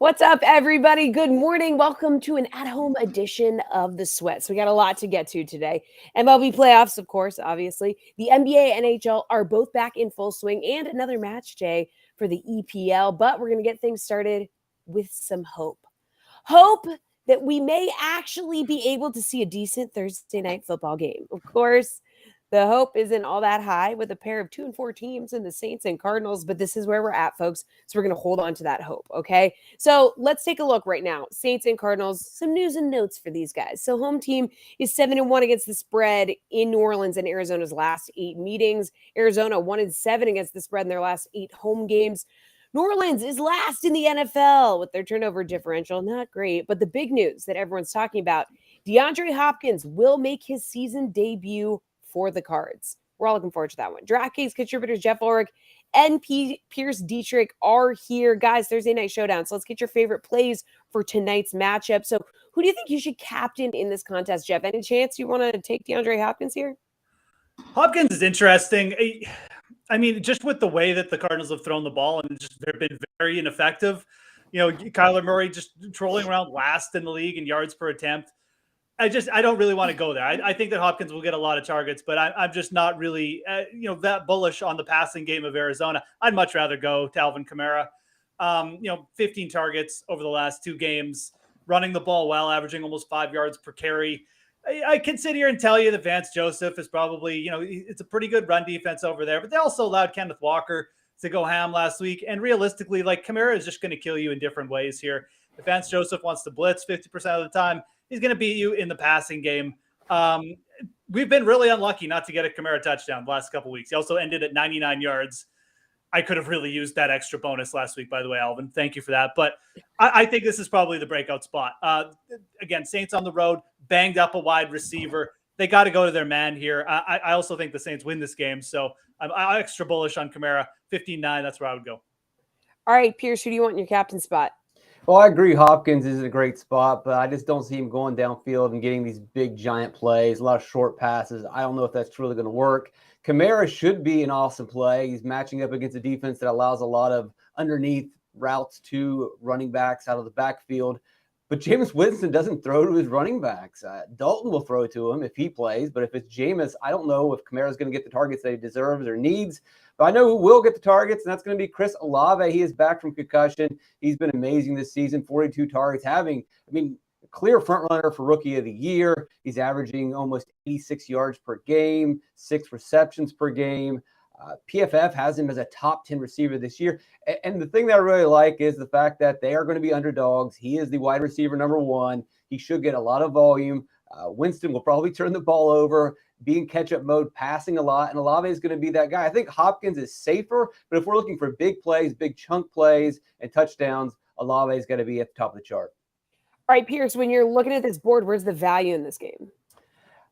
What's up, everybody? Good morning. Welcome to an at-home edition of The Sweat. So we got a lot to get to today. MLB playoffs, of course, obviously. The NBA, NHL are both back in full swing, and another match day for the EPL. But we're going to get things started with some hope. Hope that we may actually be able to see a decent Thursday night football game. Of course, the hope isn't all that high with a pair of 2-4 teams in the Saints and Cardinals, but this is where we're at, folks. So we're going to hold on to that hope, okay? So let's take a look right now. Saints and Cardinals, some news and notes for these guys. So home team is 7-1 against the spread in New Orleans and Arizona's last 8 meetings. Arizona 1-7 against the spread in their last 8 home games. New Orleans is last in the NFL with their turnover differential. Not great, but the big news that everyone's talking about, DeAndre Hopkins will make his season debut for the Cards. We're all looking forward to that one. DraftKings contributors Jeff Ulrich and Pierce Dietrich are here. Guys, Thursday night showdown. So let's get your favorite plays for tonight's matchup. So who do you think you should captain in this contest, Jeff? Any chance you want to take DeAndre Hopkins here? Hopkins is interesting. I mean, just with the way that the Cardinals have thrown the ball and just they've been very ineffective. You know, Kyler Murray just trolling around last in the league in yards per attempt. I don't really want to go there. I think that Hopkins will get a lot of targets, but I'm just not really, that bullish on the passing game of Arizona. I'd much rather go to Alvin Kamara. 15 targets over the last 2 games, running the ball well, averaging almost 5 yards per carry. I can sit here and tell you that Vance Joseph is probably, it's a pretty good run defense over there, but they also allowed Kenneth Walker to go ham last week. And realistically, Kamara is just going to kill you in different ways here. If Vance Joseph wants to blitz 50% of the time, he's going to beat you in the passing game. We've been really unlucky not to get a Kamara touchdown the last couple of weeks. He also ended at 99 yards. I could have really used that extra bonus last week, by the way, Alvin. Thank you for that. But I think this is probably the breakout spot. Again, Saints on the road, banged up a wide receiver. They got to go to their man here. I also think the Saints win this game. So I'm extra bullish on Kamara. 15-9, that's where I would go. All right, Pierce, who do you want in your captain spot? Well, I agree. Hopkins is a great spot, but I just don't see him going downfield and getting these big, giant plays, a lot of short passes. I don't know if that's truly going to work. Kamara should be an awesome play. He's matching up against a defense that allows a lot of underneath routes to running backs out of the backfield. But Jameis Winston doesn't throw to his running backs. Dalton will throw to him if he plays, but if it's Jameis, I don't know if Kamara's going to get the targets that he deserves or needs. But I know who will get the targets, and that's going to be Chris Olave. He is back from concussion. He's been amazing this season, 42 targets, clear front runner for Rookie of the Year. He's averaging almost 86 yards per game, 6 receptions per game. PFF has him as a top 10 receiver this year. And the thing that I really like is the fact that they are going to be underdogs. He is the wide receiver number 1. He should get a lot of volume. Winston will probably turn the ball over, be in catch-up mode, passing a lot, and Olave is going to be that guy. I think Hopkins is safer, but if we're looking for big plays, big chunk plays, and touchdowns, Olave is going to be at the top of the chart. All right, Pierce, when you're looking at this board, where's the value in this game?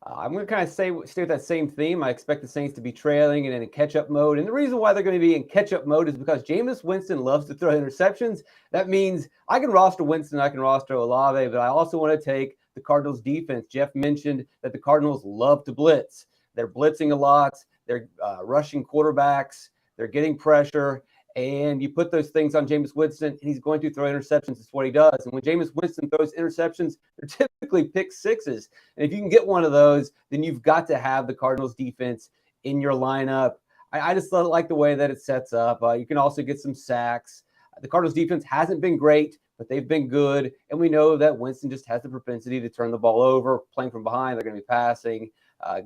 I'm going to kind of stay with that same theme. I expect the Saints to be trailing and in catch-up mode. And the reason why they're going to be in catch-up mode is because Jameis Winston loves to throw interceptions. That means I can roster Winston, I can roster Olave, but I also want to take the Cardinals defense. Jeff mentioned that the Cardinals love to blitz. They're blitzing a lot. They're rushing quarterbacks. They're getting pressure. And you put those things on Jameis Winston, and he's going to throw interceptions. It's what he does. And when Jameis Winston throws interceptions, they're typically pick sixes. And if you can get one of those, then you've got to have the Cardinals defense in your lineup. I just like the way that it sets up. You can also get some sacks. The Cardinals defense hasn't been great, but they've been good. And we know that Winston just has the propensity to turn the ball over, playing from behind. They're going to be passing.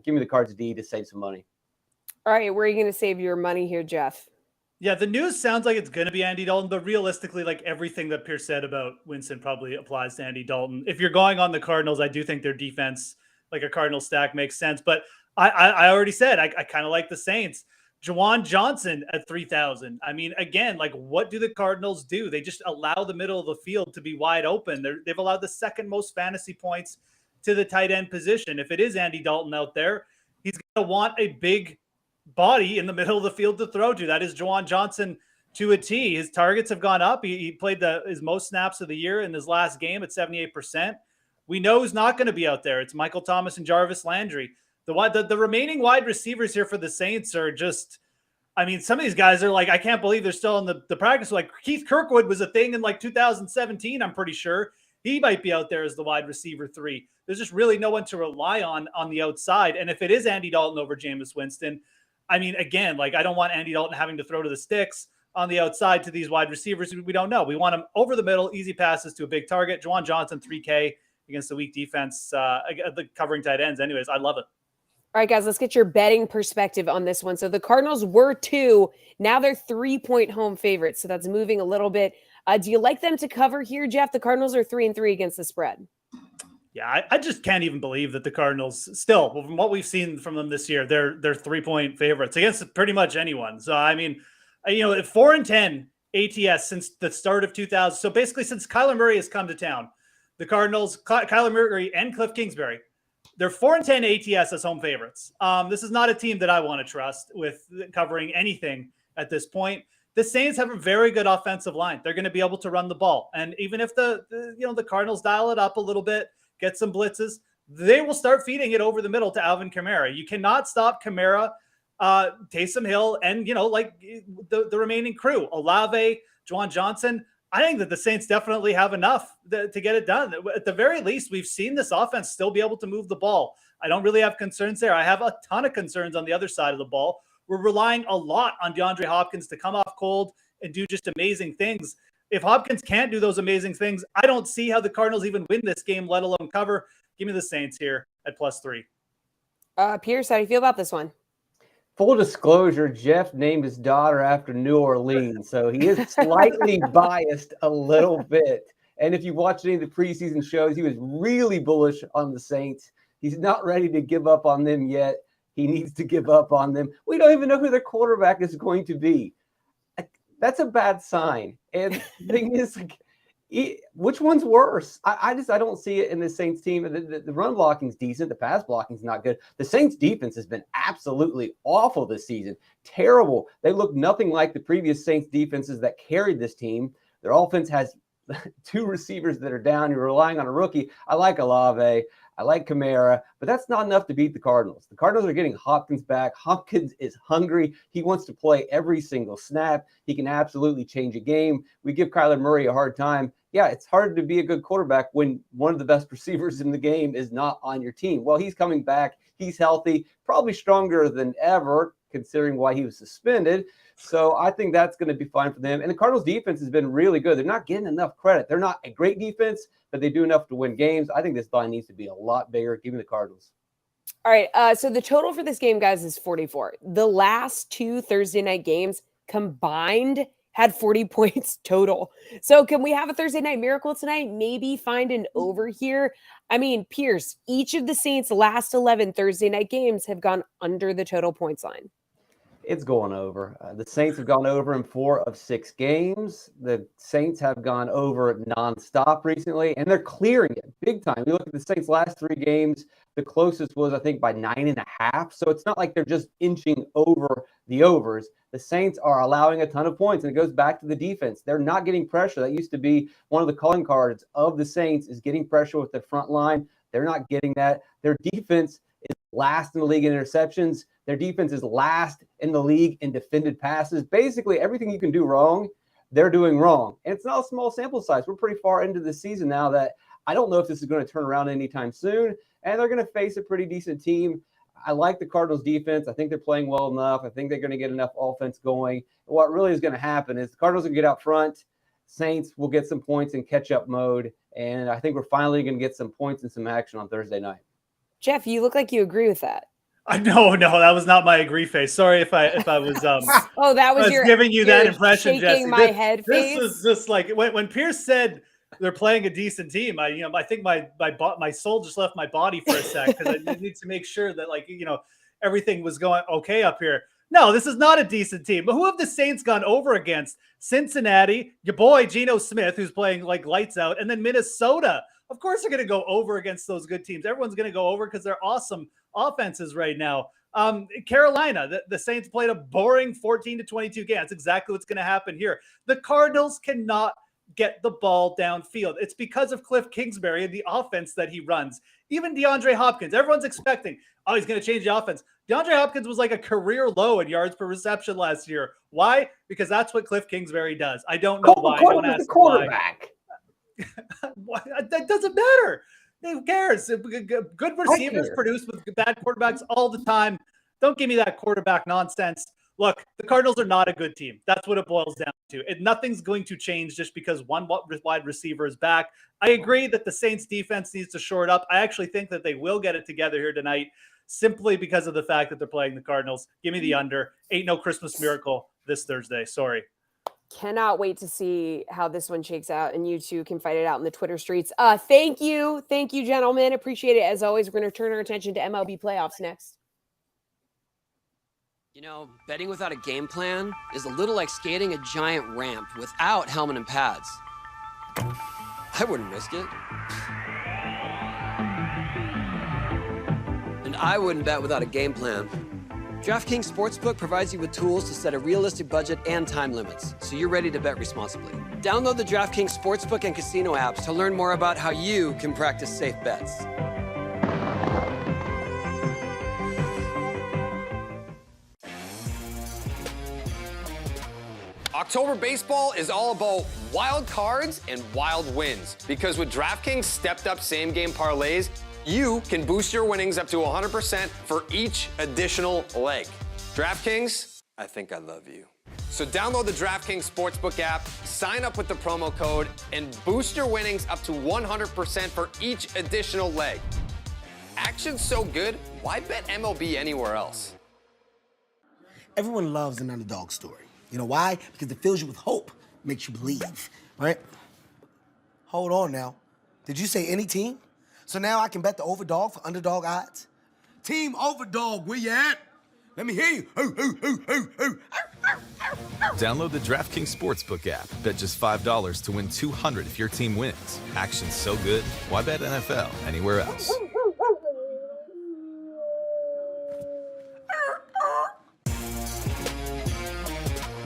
Give me the Cards D to save some money. All right, where are you going to save your money here, Jeff? Yeah, the news sounds like it's going to be Andy Dalton, but realistically, everything that Pierce said about Winston probably applies to Andy Dalton. If you're going on the Cardinals, I do think their defense, like a Cardinal stack, makes sense. But I already said I kind of like the Saints. Juwan Johnson at 3,000. I mean, again, what do the Cardinals do? They just allow the middle of the field to be wide open. They've allowed the second most fantasy points to the tight end position. If it is Andy Dalton out there, he's going to want a big body in the middle of the field to throw to. That is Juwan Johnson to a T. His targets have gone up. He played his most snaps of the year in his last game at 78%. We know who's not going to be out there. It's Michael Thomas and Jarvis Landry. The remaining wide receivers here for the Saints are just I mean, some of these guys are like, I can't believe they're still in the practice. Like Keith Kirkwood was a thing in like 2017, I'm pretty sure. He might be out there as the wide receiver 3. There's just really no one to rely on the outside. And if it is Andy Dalton over Jameis Winston, I mean, again, like I don't want Andy Dalton having to throw to the sticks on the outside to these wide receivers. We don't know. We want them over the middle, easy passes to a big target. Juwan Johnson, 3K against the weak defense, the covering tight ends. Anyways, I love it. All right, guys, let's get your betting perspective on this one. So the Cardinals were 2. Now they're 3-point home favorites. So that's moving a little bit. Do you like them to cover here, Jeff? The Cardinals are 3-3 against the spread. Yeah, I just can't even believe that the Cardinals still, from what we've seen from them this year, they're 3-point favorites against pretty much anyone. So, I mean, 4-10 ATS since the start of 2000. So basically since Kyler Murray has come to town, the Cardinals, Kyler Murray and Cliff Kingsbury, they're 4-10 ATS as home favorites. This is not a team that I want to trust with covering anything at this point. The Saints have a very good offensive line. They're going to be able to run the ball. And even if the Cardinals dial it up a little bit, get some blitzes, they will start feeding it over the middle to Alvin Kamara. You cannot stop Kamara, Taysom Hill, and, the remaining crew, Olave, Juwan Johnson. I think that the Saints definitely have enough to get it done. At the very least, we've seen this offense still be able to move the ball. I don't really have concerns there. I have a ton of concerns on the other side of the ball. We're relying a lot on DeAndre Hopkins to come off cold and do just amazing things. If Hopkins can't do those amazing things, I don't see how the Cardinals even win this game, let alone cover. Give me the Saints here at +3. Pierce, how do you feel about this one? Full disclosure, Jeff named his daughter after New Orleans, so he is slightly biased a little bit. And if you watch any of the preseason shows, he was really bullish on the Saints. He's not ready to give up on them yet. He needs to give up on them. We don't even know who their quarterback is going to be. That's a bad sign. And the thing is, which one's worse? I don't see it in the Saints team. The run blocking's decent. The pass blocking's not good. The Saints defense has been absolutely awful this season. Terrible. They look nothing like the previous Saints defenses that carried this team. Their offense has 2 receivers that are down. You're relying on a rookie. I like Olave. I like Kamara, but that's not enough to beat the Cardinals. The Cardinals are getting Hopkins back. Hopkins is hungry. He wants to play every single snap. He can absolutely change a game. We give Kyler Murray a hard time. Yeah, it's hard to be a good quarterback when one of the best receivers in the game is not on your team. Well, he's coming back. He's healthy, probably stronger than ever, considering why he was suspended. So I think that's going to be fine for them. And the Cardinals defense has been really good. They're not getting enough credit. They're not a great defense, but they do enough to win games. I think this line needs to be a lot bigger. Give me the Cardinals. All right. So the total for this game, guys, is 44. The last 2 Thursday night games combined had 40 points total. So can we have a Thursday night miracle tonight? Maybe find an over here. I mean, Pierce, each of the Saints' last 11 Thursday night games have gone under the total points line. It's going over. The Saints have gone over in 4 of 6 games. The Saints have gone over nonstop recently, and they're clearing it big time. You look at the Saints' last 3 games, the closest was, I think, by 9.5. So it's not like they're just inching over the overs. The Saints are allowing a ton of points, and it goes back to the defense. They're not getting pressure. That used to be one of the calling cards of the Saints, is getting pressure with their front line. They're not getting that. Their defense is last in the league in interceptions. Their defense is last in the league in defended passes. Basically, everything you can do wrong, they're doing wrong. And it's not a small sample size. We're pretty far into the season now that I don't know if this is going to turn around anytime soon. And they're going to face a pretty decent team. I like the Cardinals defense. I think they're playing well enough. I think they're going to get enough offense going. And what really is going to happen is the Cardinals will get out front. Saints will get some points in catch-up mode. And I think we're finally going to get some points and some action on Thursday night. Jeff, you look like you agree with that. No, that was not my agree face. Sorry if I was oh, that was your giving you that impression, shaking Jesse. My head face. This is just like when Pierce said they're playing a decent team. I think my soul just left my body for a sec because I need to make sure that everything was going okay up here. No, this is not a decent team. But who have the Saints gone over against? Cincinnati, your boy Geno Smith, who's playing like lights out, and then Minnesota. Of course, they're going to go over against those good teams. Everyone's going to go over because they're awesome offenses right now. Carolina, the Saints played a boring 14-22 game. That's exactly what's going to happen here. The Cardinals cannot get the ball downfield. It's because of Cliff Kingsbury and the offense that he runs. Even DeAndre Hopkins, everyone's expecting, he's going to change the offense. DeAndre Hopkins was like a career low in yards per reception last year. Why? Because that's what Cliff Kingsbury does. I don't know why. Don't ask the quarterback. Why. That doesn't matter. Who cares? Good receivers produce with bad quarterbacks all the time. Don't give me that quarterback nonsense. Look, the Cardinals are not a good team. That's what it boils down to. Nothing's going to change just because one wide receiver is back. I agree that the Saints defense needs to shore it up. I actually think that they will get it together here tonight simply because of the fact that they're playing the Cardinals. Give me the under. Ain't no Christmas miracle this Thursday. Sorry. Cannot wait to see how this one shakes out, and you two can fight it out in the Twitter streets. Thank you, gentlemen. Appreciate it. As always, we're going to turn our attention to MLB playoffs next. You know, betting without a game plan is a little like skating a giant ramp without helmet and pads. I wouldn't risk it. And I wouldn't bet without a game plan. DraftKings Sportsbook provides you with tools to set a realistic budget and time limits, so you're ready to bet responsibly. Download the DraftKings Sportsbook and Casino apps to learn more about how you can practice safe bets. October baseball is all about wild cards and wild wins, because with DraftKings stepped up same game parlays, you can boost your winnings up to 100% for each additional leg. DraftKings, I think I love you. So download the DraftKings Sportsbook app, sign up with the promo code, and boost your winnings up to 100% for each additional leg. Action's so good, why bet MLB anywhere else? Everyone loves an underdog story. You know why? Because it fills you with hope, makes you believe, right? Hold on now. Did you say any team? So now I can bet the overdog for underdog odds? Team Overdog, where you at? Let me hear you. Download the DraftKings Sportsbook app. Bet just $5 to win $200 if your team wins. Action's so good, why bet NFL anywhere else?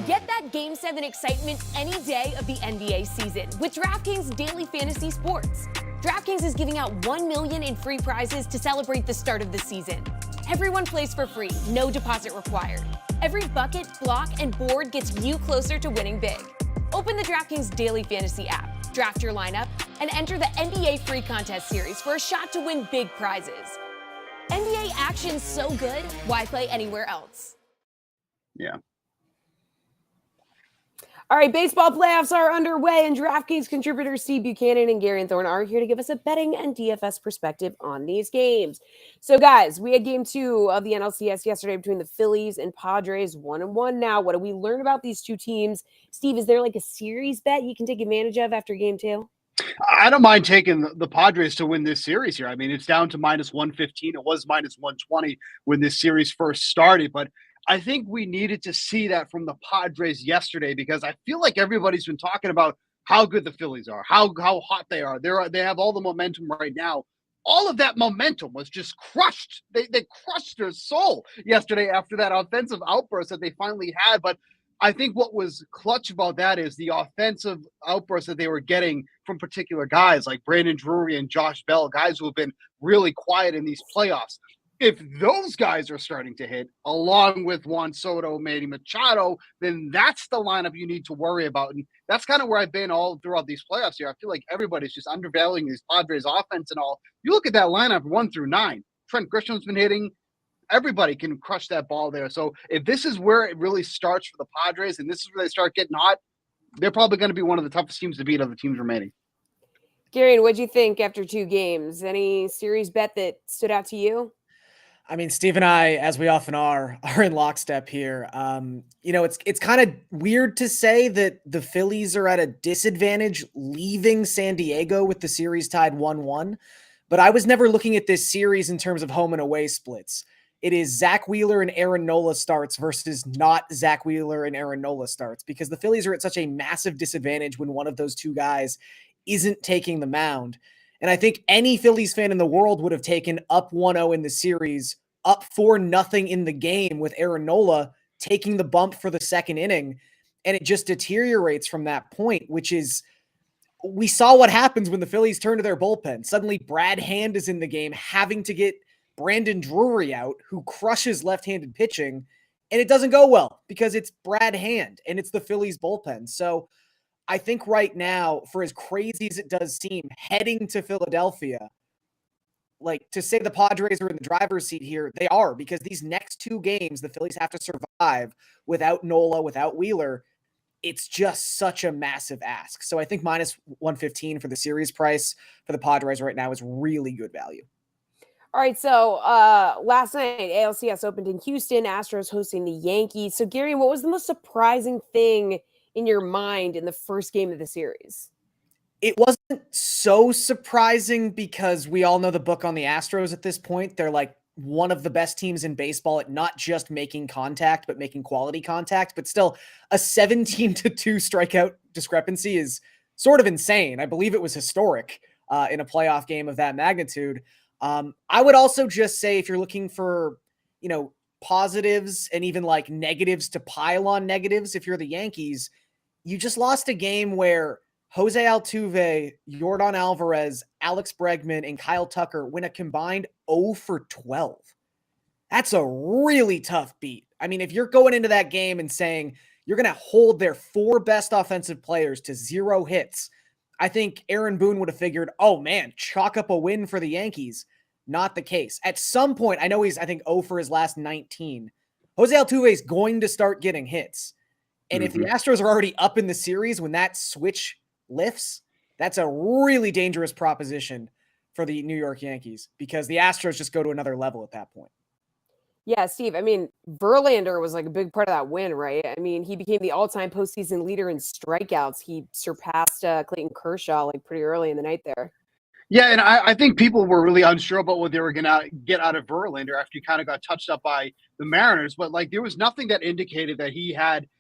Get that Game 7 excitement any day of the NBA season with DraftKings Daily Fantasy Sports. DraftKings is giving out $1 million in free prizes to celebrate the start of the season. Everyone plays for free, no deposit required. Every bucket, block, and board gets you closer to winning big. Open the DraftKings Daily Fantasy app, draft your lineup, and enter the NBA Free Contest Series for a shot to win big prizes. NBA action's so good, why play anywhere else? Yeah. All right, baseball playoffs are underway, and DraftKings contributors Steve Buchanan and Gary Thorne are here to give us a betting and DFS perspective on these games. So, guys, we had game 2 of the NLCS yesterday between the Phillies and Padres, 1-1 now. What do we learn about these two teams? Steve, is there like a series bet you can take advantage of after game 2? I don't mind taking the Padres to win this series here. I mean, it's down to minus 115. It was minus 120 when this series first started, but I think we needed to see that from the Padres yesterday, because I feel like everybody's been talking about how good the Phillies are, how hot they are. They have all the momentum right now. All of that momentum was just crushed. They crushed their soul yesterday after that offensive outburst that they finally had. But I think what was clutch about that is the offensive outbursts that they were getting from particular guys like Brandon Drury and Josh Bell, guys who have been really quiet in these playoffs. If those guys are starting to hit, along with Juan Soto, Manny Machado, then that's the lineup you need to worry about. And that's kind of where I've been all throughout these playoffs here. I feel like everybody's just undervaluing these Padres offense and all. You look at that lineup 1 through 9. Trent Grisham's been hitting. Everybody can crush that ball there. So if this is where it really starts for the Padres and this is where they start getting hot, they're probably going to be one of the toughest teams to beat of the teams remaining. Gary, what'd you think after 2 games? Any series bet that stood out to you? I mean, Steve and I, as we often are in lockstep here. You know, it's kind of weird to say that the Phillies are at a disadvantage leaving San Diego with the series tied 1-1. But I was never looking at this series in terms of home and away splits. It is Zach Wheeler and Aaron Nola starts versus not Zach Wheeler and Aaron Nola starts, because the Phillies are at such a massive disadvantage when one of those two guys isn't taking the mound. And I think any Phillies fan in the world would have taken up 1-0 in the series, up 4-0 in the game with Aaron Nola taking the bump for the second inning. And it just deteriorates from that point, which is, we saw what happens when the Phillies turn to their bullpen. Suddenly Brad Hand is in the game, having to get Brandon Drury out, who crushes left-handed pitching, and it doesn't go well because it's Brad Hand and it's the Phillies bullpen. So I think right now, for as crazy as it does seem, heading to Philadelphia, like to say the Padres are in the driver's seat here, they are, because these next 2 games, the Phillies have to survive without Nola, without Wheeler. It's just such a massive ask. So I think minus 115 for the series price for the Padres right now is really good value. All right, so last night, ALCS opened in Houston, Astros hosting the Yankees. So, Gary, what was the most surprising thing in your mind in the first game of the series? It wasn't so surprising because we all know the book on the Astros at this point. They're like one of the best teams in baseball at not just making contact, but making quality contact. But still, a 17-2 strikeout discrepancy is sort of insane. I believe it was historic in a playoff game of that magnitude. I would also just say, if you're looking for, positives and even like negatives to pile on negatives, if you're the Yankees, you just lost a game where Jose Altuve, Yordan Alvarez, Alex Bregman, and Kyle Tucker win a combined 0 for 12. That's a really tough beat. I mean, if you're going into that game and saying you're going to hold their 4 best offensive players to 0 hits, I think Aaron Boone would have figured, oh man, chalk up a win for the Yankees. Not the case. At some point, I know he's, 0 for his last 19. Jose Altuve is going to start getting hits. And if the Astros are already up in the series when that switch lifts, that's a really dangerous proposition for the New York Yankees, because the Astros just go to another level at that point. Yeah, Steve, Verlander was like a big part of that win, right? He became the all-time postseason leader in strikeouts. He surpassed Clayton Kershaw like pretty early in the night there. Yeah, and I think people were really unsure about what they were going to get out of Verlander after he kind of got touched up by the Mariners. But, there was nothing that indicated that he had –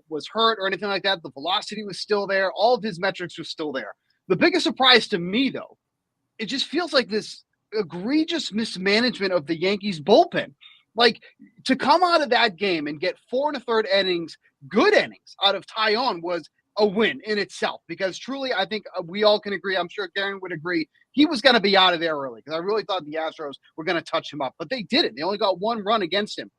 was hurt or anything like that. The velocity was still there. All of his metrics were still there. The biggest surprise to me, though, it just feels like this egregious mismanagement of the Yankees bullpen. To come out of that game and get 4 1/3 innings, good innings out of Taillon was a win in itself, because truly, I think we all can agree, I'm sure Darren would agree, he was going to be out of there early, because I really thought the Astros were going to touch him up, but they didn't. They only got 1 run against him.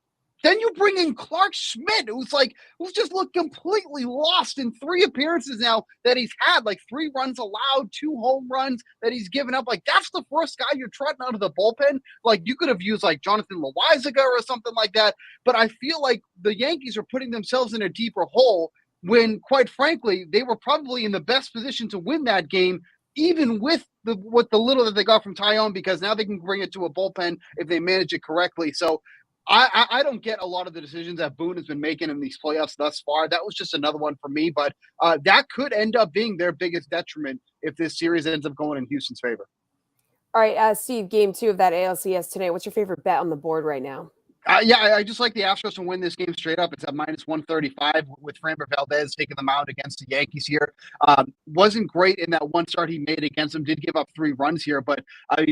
Then you bring in Clark Schmidt, who's just looked completely lost in 3 appearances now that he's had, 3 runs allowed, 2 home runs that he's given up. That's the first guy you're trotting out of the bullpen. You could have used Jonathan Loaizaga or something like that. But I feel like the Yankees are putting themselves in a deeper hole when, quite frankly, they were probably in the best position to win that game, even with the little that they got from Taillon, because now they can bring it to a bullpen if they manage it correctly. So I don't get a lot of the decisions that Boone has been making in these playoffs thus far. That was just another one for me, but that could end up being their biggest detriment if this series ends up going in Houston's favor. All right, Steve, game 2 of that ALCS tonight. What's your favorite bet on the board right now? I just like the Astros to win this game straight up. It's at minus 135 with Framber Valdez taking them out against the Yankees here. Wasn't great in that one start he made against them. Did give up 3 runs here, but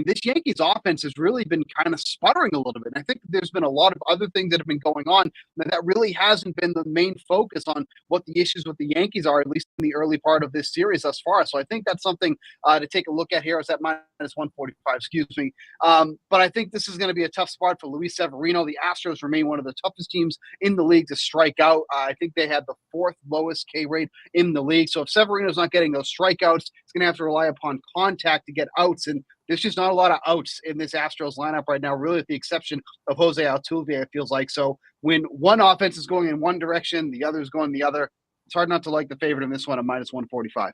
this Yankees offense has really been kind of sputtering a little bit. And I think there's been a lot of other things that have been going on that really hasn't been the main focus on what the issues with the Yankees are, at least in the early part of this series thus far. So I think that's something to take a look at here. It's at minus 145, excuse me. But I think this is going to be a tough spot for Luis Severino. The Astros remain one of the toughest teams in the league to strike out. I think they had the 4th lowest K rate in the league. So if Severino's not getting those strikeouts, it's going to have to rely upon contact to get outs. And there's just not a lot of outs in this Astros lineup right now, really, with the exception of Jose Altuve, it feels like. So when one offense is going in one direction, the other is going the other. It's hard not to like the favorite in this one at minus 145.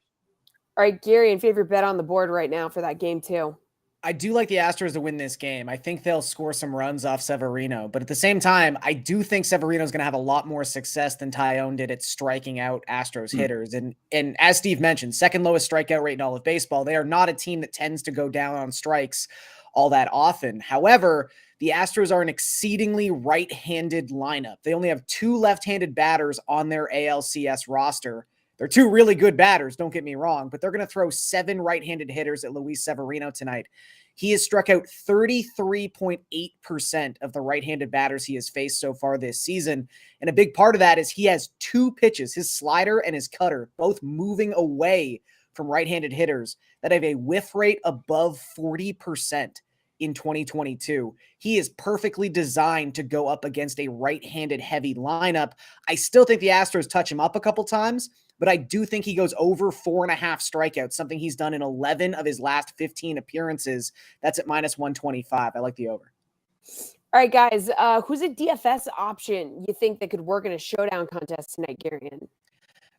All right, Gary, and favorite bet on the board right now for that game 2? I do like the Astros to win this game. I think they'll score some runs off Severino, but at the same time, I do think Severino is going to have a lot more success than Taillon did at striking out Astros hitters. And as Steve mentioned, 2nd lowest strikeout rate in all of baseball. They are not a team that tends to go down on strikes all that often. However, the Astros are an exceedingly right-handed lineup. They only have 2 left-handed batters on their ALCS roster. They're 2 really good batters, don't get me wrong, but they're going to throw 7 right-handed hitters at Luis Severino tonight. He has struck out 33.8% of the right-handed batters he has faced so far this season. And a big part of that is he has 2 pitches, his slider and his cutter, both moving away from right-handed hitters that have a whiff rate above 40%. in 2022. He is perfectly designed to go up against a right-handed heavy lineup. I still think the Astros touch him up a couple times, but I do think he goes over 4.5 strikeouts, something he's done in 11 of his last 15 appearances. That's at -125. I like the over. All right, guys, who's a DFS option you think that could work in a showdown contest tonight, Garion?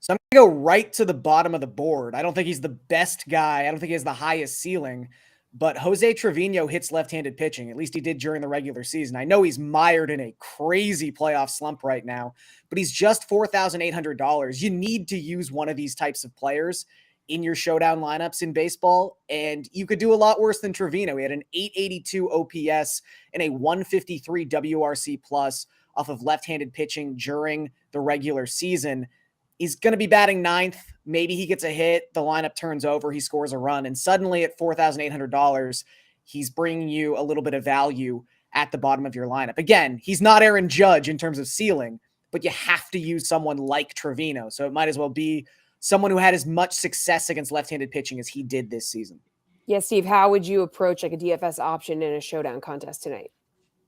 So I'm going to go right to the bottom of the board. I don't think he's the best guy. I don't think he has the highest ceiling, but Jose Trevino hits left-handed pitching. At least he did during the regular season. I know he's mired in a crazy playoff slump right now, but he's just $4,800. You need to use one of these types of players in your showdown lineups in baseball, and you could do a lot worse than Trevino. He had an 882 OPS and a 153 WRC plus off of left-handed pitching during the regular season. He's going to be batting ninth. Maybe he gets a hit. The lineup turns over. He scores a run. And suddenly at $4,800, he's bringing you a little bit of value at the bottom of your lineup. Again, he's not Aaron Judge in terms of ceiling, but you have to use someone like Trevino. So it might as well be someone who had as much success against left-handed pitching as he did this season. Yeah, Steve, how would you approach like a DFS option in a showdown contest tonight?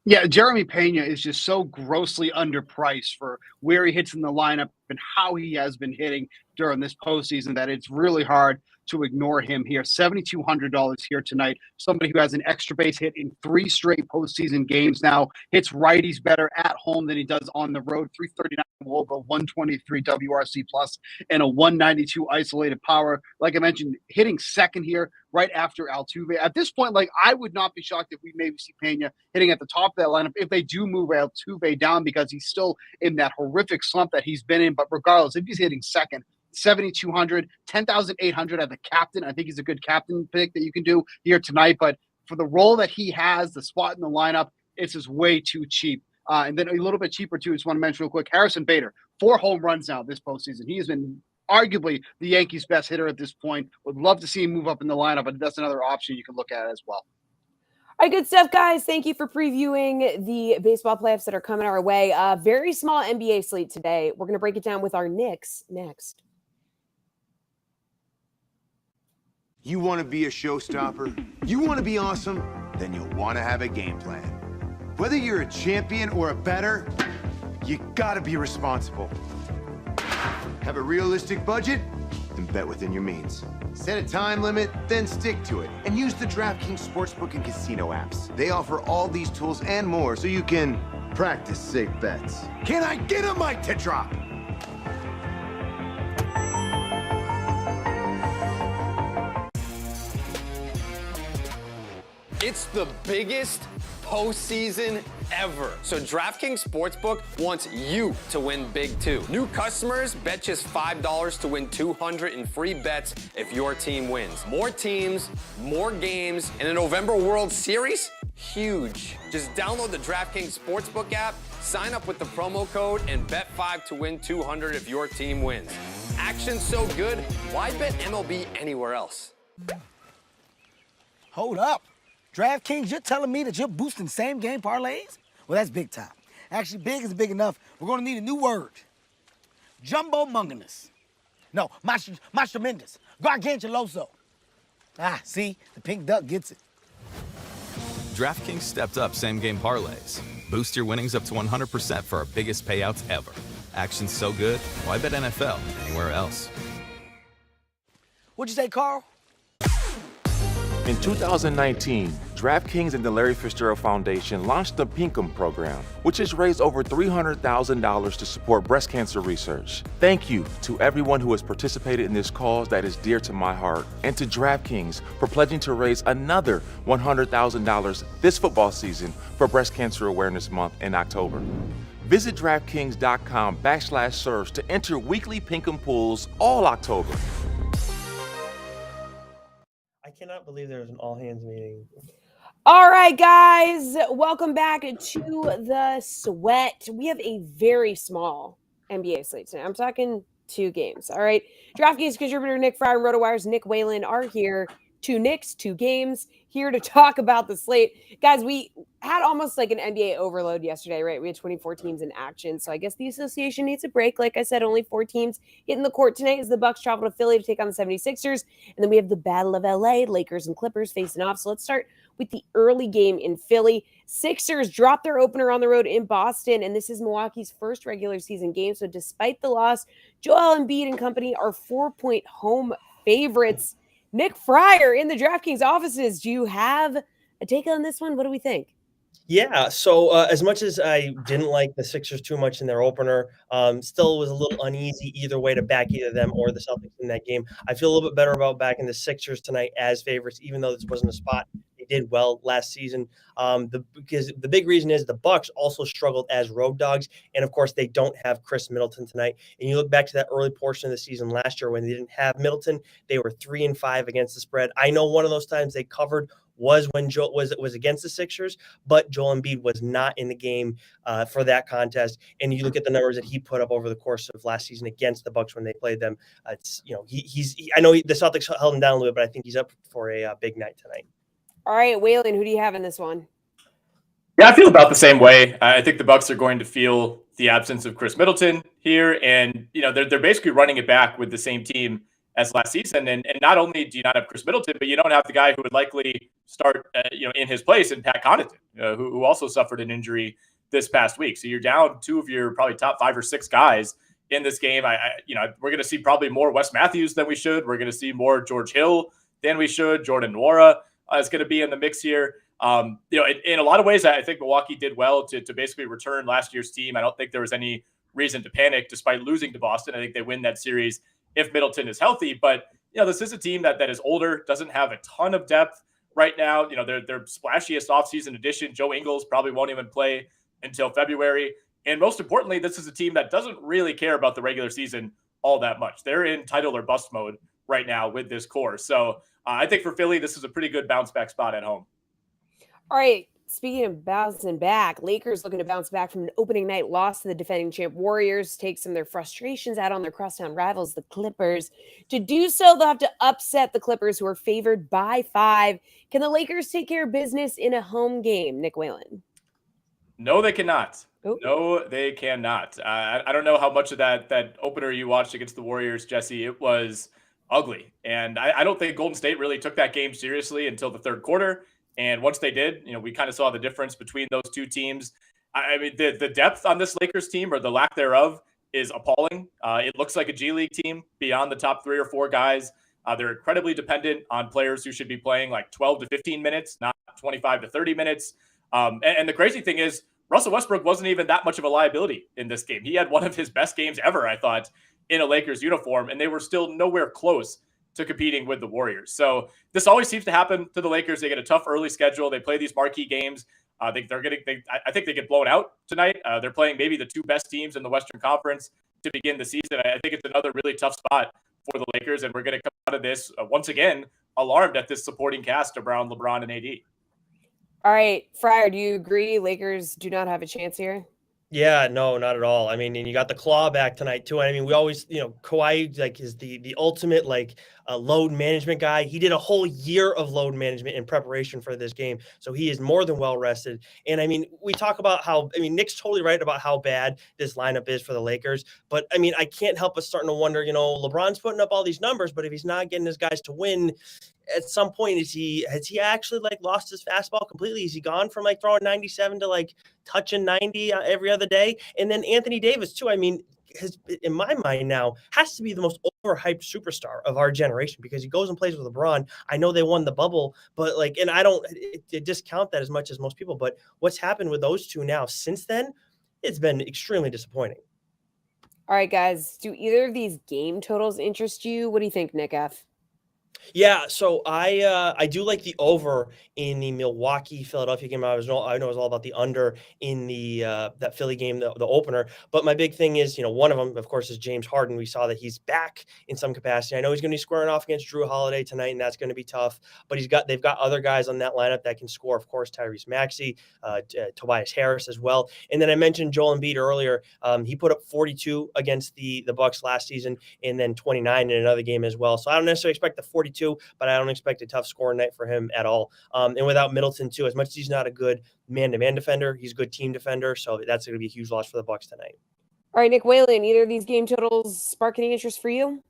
Yeah, Jeremy Pena is just so grossly underpriced for where he hits in the lineup and how he has been hitting during this postseason that it's really hard to ignore him here. $7,200 here tonight. Somebody who has an extra base hit in 3 straight postseason games now. Hits righties better at home than he does on the road. 339 WOBA, 123 WRC plus, and a 192 isolated power. Like I mentioned, hitting second here right after Altuve. At this point, like, I would not be shocked if we maybe see Pena hitting at the top of that lineup if they do move Altuve down, because he's still in that horrific slump that he's been in. But regardless, if he's hitting second, 7,200, 10,800 as a captain. I think he's a good captain pick that you can do here tonight. But for the role that he has, the spot in the lineup, it's just way too cheap. And then a little bit cheaper too, just want to mention real quick, Harrison Bader, 4 home runs now this postseason. He has been arguably the Yankees' best hitter at this point. Would love to see him move up in the lineup, but that's another option you can look at as well. All right, good stuff, guys. Thank you for previewing the baseball playoffs that are coming our way. Very small NBA slate today. We're going to break it down with our Knicks next. You want to be a showstopper? You want to be awesome? Then you'll want to have a game plan. Whether you're a champion or a bettor, you got to be responsible. Have a realistic budget? Then bet within your means. Set a time limit, then stick to it. And use the DraftKings Sportsbook and Casino apps. They offer all these tools and more so you can practice safe bets. Can I get a mic to drop? It's the biggest postseason ever. So DraftKings Sportsbook wants you to win big too. New customers bet just $5 to win $200 in free bets if your team wins. More teams, more games, and a November World Series? Huge. Just download the DraftKings Sportsbook app, sign up with the promo code, and bet $5 to win $200 if your team wins. Action's so good, why bet MLB anywhere else? Hold up. DraftKings, you're telling me that you're boosting same-game parlays? Well, that's big time. Actually, big is big enough. We're going to need a new word. Jumbo-munganous. No, tremendous. Gargantuloso. Ah, see? The pink duck gets it. DraftKings stepped up same-game parlays. Boost your winnings up to 100% for our biggest payouts ever. Action's so good, why bet NFL anywhere else? What'd you say, Carl? In 2019, DraftKings and the Larry Fitzgerald Foundation launched the Pinkham program, which has raised over $300,000 to support breast cancer research. Thank you to everyone who has participated in this cause that is dear to my heart, and to DraftKings for pledging to raise another $100,000 this football season for Breast Cancer Awareness Month in October. Visit DraftKings.com/surge to enter weekly Pinkham pools all October. I cannot believe there was an all-hands meeting. All right, guys, welcome back to the Sweat. We have a very small NBA slate tonight. I'm talking 2 games. All right, DraftKings contributor Nick Fryer and RotoWire's Nick Whalen are here. 2 Knicks, 2 games, here to talk about the slate. Guys, we had almost like an NBA overload yesterday, right? We had 24 teams in action, so I guess the association needs a break. Like I said, only 4 teams hitting the court tonight as the Bucks travel to Philly to take on the 76ers, and then we have the Battle of LA, Lakers and Clippers facing off. So let's start with the early game in Philly. Sixers dropped their opener on the road in Boston, and this is Milwaukee's first regular season game. So despite the loss, Joel Embiid and company are 4-point home favorites. Nick Fryer in the DraftKings offices. Do you have a take on this one? What do we think? Yeah, so as much as I didn't like the Sixers too much in their opener, still was a little uneasy either way to back either them or the Celtics in that game. I feel a little bit better about backing the Sixers tonight as favorites, even though this wasn't a spot they did well last season. Because the big reason is the Bucks also struggled as road dogs, and of course they don't have Chris Middleton tonight. And you look back to that early portion of the season last year when they didn't have Middleton, they were 3-5 against the spread. I know one of those times they covered was when Joel was against the Sixers, but Joel Embiid was not in the game for that contest. And you look at the numbers that he put up over the course of last season against the Bucks when they played them. It's I know the Celtics held him down a little bit, but I think he's up for a big night tonight. All right, Whalen, who do you have in this one? Yeah, I feel about the same way. I think the Bucks are going to feel the absence of Chris Middleton here, and they're basically running it back with the same team as last season. And not only do you not have Chris Middleton, but you don't have the guy who would likely start, in his place in Pat Connaughton, who also suffered an injury this past week. So you're down two of your probably top 5 or 6 guys in this game. We're going to see probably more Wes Matthews than we should. We're going to see more George Hill than we should. Jordan Nwora is going to be in the mix here. In a lot of ways, I think Milwaukee did well to basically return last year's team. I don't think there was any reason to panic despite losing to Boston. I think they win that series if Middleton is healthy. But, this is a team that is older, doesn't have a ton of depth right now. Their splashiest offseason addition, Joe Ingles, probably won't even play until February. And most importantly, this is a team that doesn't really care about the regular season all that much. They're in title or bust mode right now with this core. So I think for Philly, this is a pretty good bounce back spot at home. All right, speaking of bouncing back, Lakers looking to bounce back from an opening night loss to the defending champ Warriors, take some of their frustrations out on their crosstown rivals, the Clippers. To do so, they'll have to upset the Clippers, who are favored by 5. Can the Lakers take care of business in a home game, Nick Whalen? No, they cannot. Ooh. No, they cannot. I don't know how much of that opener you watched against the Warriors, Jesse. It was ugly. And I don't think Golden State really took that game seriously until the third quarter. And once they did, we kind of saw the difference between those two teams. I mean, the depth on this Lakers team, or the lack thereof, is appalling. It looks like a G League team beyond the top 3 or 4 guys. They're incredibly dependent on players who should be playing like 12 to 15 minutes, not 25 to 30 minutes. And the crazy thing is, Russell Westbrook wasn't even that much of a liability in this game. He had one of his best games ever, I thought, in a Lakers uniform, and they were still nowhere close to competing with the Warriors. So this always seems to happen to the Lakers. They get a tough early schedule. They play these marquee games. I think they get blown out tonight. They're playing maybe the 2 best teams in the Western Conference to begin the season. I think it's another really tough spot for the Lakers, and we're going to come out of this once again alarmed at this supporting cast around LeBron and AD. All right, Fryer, do you agree Lakers do not have a chance here? Yeah, no, not at all. I mean, and you got the claw back tonight too. I mean, we always, Kawhi is the ultimate load management guy. He did a whole year of load management in preparation for this game, so he is more than well rested. And I mean, we talk about Nick's totally right about how bad this lineup is for the Lakers. But I mean, I can't help but starting to wonder. LeBron's putting up all these numbers, but if he's not getting his guys to win, at some point, has he actually lost his fastball completely? Is he gone from throwing 97 to touching 90 every other day? And then Anthony Davis too. I mean, in my mind now has to be the most overhyped superstar of our generation because he goes and plays with LeBron. I know they won the bubble, but and I don't discount that as much as most people. But what's happened with those two now since then, it's been extremely disappointing. All right, guys, do either of these game totals interest you? What do you think, Nick F? Yeah, so I do like the over in the Milwaukee-Philadelphia game. I know it was all about the under in the that Philly game, the opener. But my big thing is, one of them, of course, is James Harden. We saw that he's back in some capacity. I know he's going to be squaring off against Drew Holiday tonight, and that's going to be tough. But they've got other guys on that lineup that can score. Of course, Tyrese Maxey, Tobias Harris as well. And then I mentioned Joel Embiid earlier. He put up 42 against the Bucks last season, and then 29 in another game as well. So I don't necessarily expect the 42. But I don't expect a tough scoring night for him at all. And without Middleton too, as much as he's not a good man-to-man defender, he's a good team defender. So that's going to be a huge loss for the Bucks tonight. All right, Nick Whalen, either of these game totals spark any interest for you?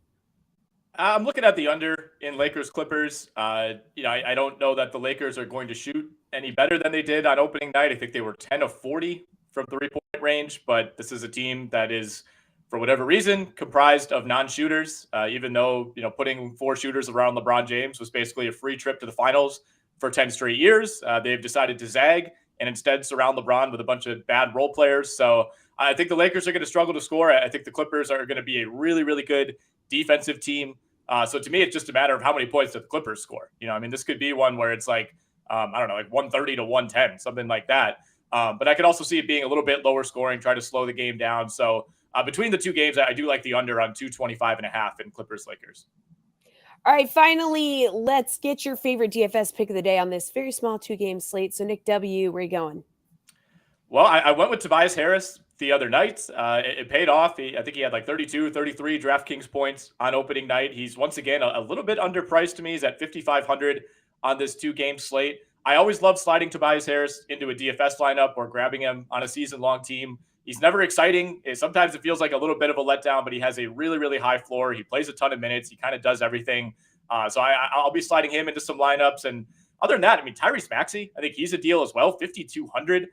I'm looking at the under in Lakers Clippers. I don't know that the Lakers are going to shoot any better than they did on opening night. I think they were 10 of 40 from 3-point range, but this is a team that is, for whatever reason, comprised of non-shooters. Even though putting 4 shooters around LeBron James was basically a free trip to the finals for 10 straight years, they've decided to zag and instead surround LeBron with a bunch of bad role players. So I think the Lakers are going to struggle to score. I think the Clippers are going to be a really, really good defensive team. So to me, it's just a matter of how many points that the Clippers score. This could be one where it's like, I don't know, like 130 to 110, something like that. But I could also see it being a little bit lower scoring, try to slow the game down. So between the two games, I do like the under on 225.5 in Clippers Lakers. All right, finally, let's get your favorite DFS pick of the day on this very small 2-game slate. So Nick W., where are you going? Well, I went with Tobias Harris the other night. It paid off. I think he had like 32, 33 DraftKings points on opening night. He's once again a little bit underpriced to me. He's at 5,500 on this 2-game slate. I always love sliding Tobias Harris into a DFS lineup or grabbing him on a season-long team. He's never exciting. Sometimes it feels like a little bit of a letdown, but he has a really, really high floor. He plays a ton of minutes. He kind of does everything. So I'll be sliding him into some lineups. And other than that, Tyrese Maxey, I think he's a deal as well. 5,200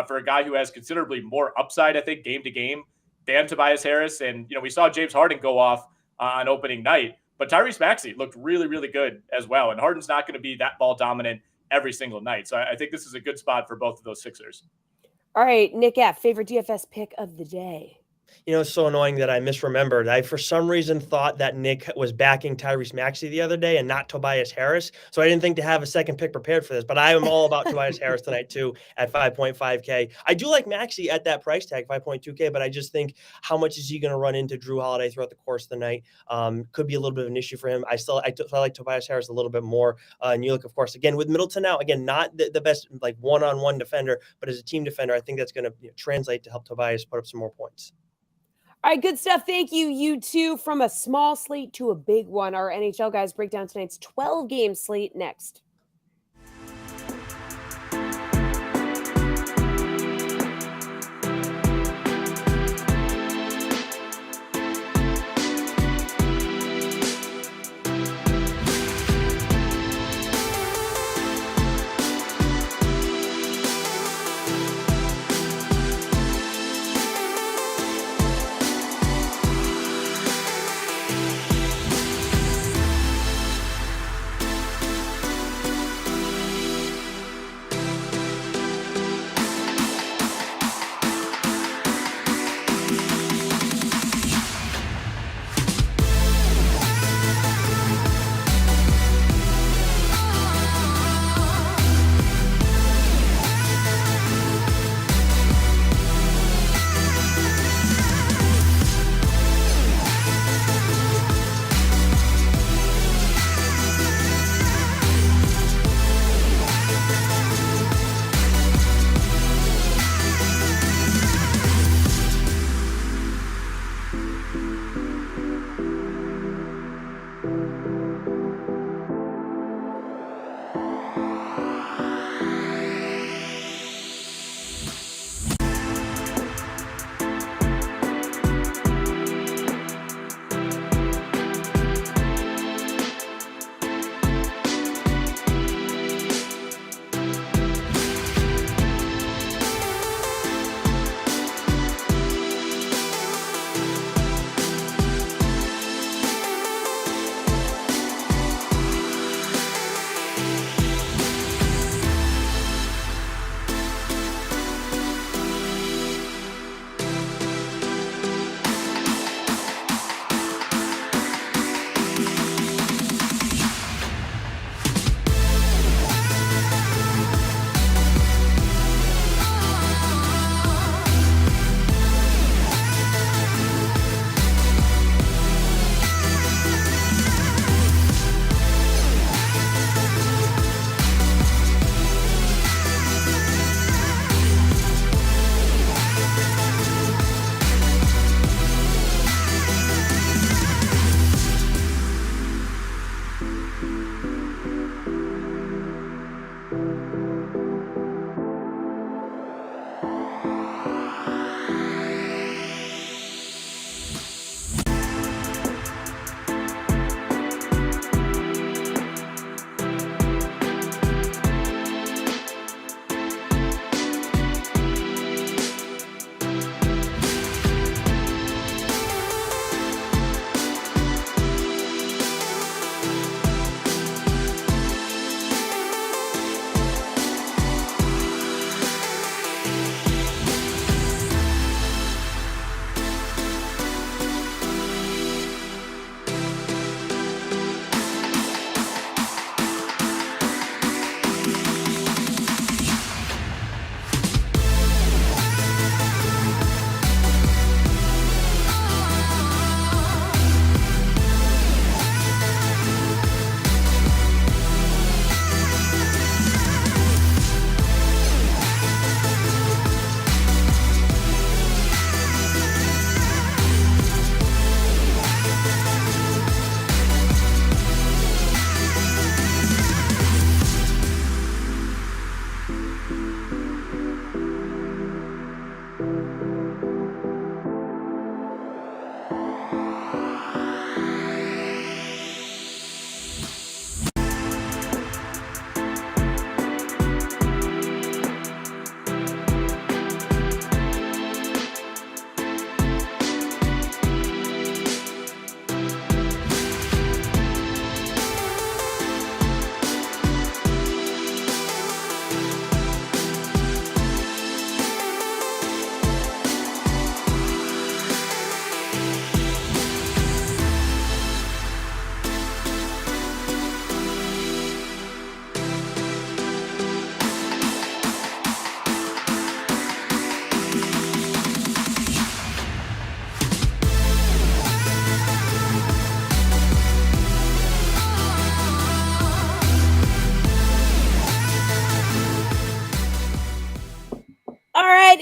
for a guy who has considerably more upside, I think, game to game than Tobias Harris. And, we saw James Harden go off on opening night, but Tyrese Maxey looked really, really good as well. And Harden's not going to be that ball dominant every single night. So I think this is a good spot for both of those Sixers. All right, Nick F., favorite DFS pick of the day. It's so annoying that I misremembered. I, for some reason, thought that Nick was backing Tyrese Maxey the other day and not Tobias Harris. So I didn't think to have a second pick prepared for this, but I am all about Tobias Harris tonight too at 5.5K. I do like Maxey at that price tag, 5.2K, but I just think how much is he going to run into Drew Holiday throughout the course of the night? Could be a little bit of an issue for him. I like Tobias Harris a little bit more. And you look, of course, again, with Middleton now, again, not the best like one-on-one defender, but as a team defender, I think that's going to translate to help Tobias put up some more points. All right, good stuff. Thank you, you two. From a small slate to a big one. Our NHL guys break down tonight's 12-game slate next.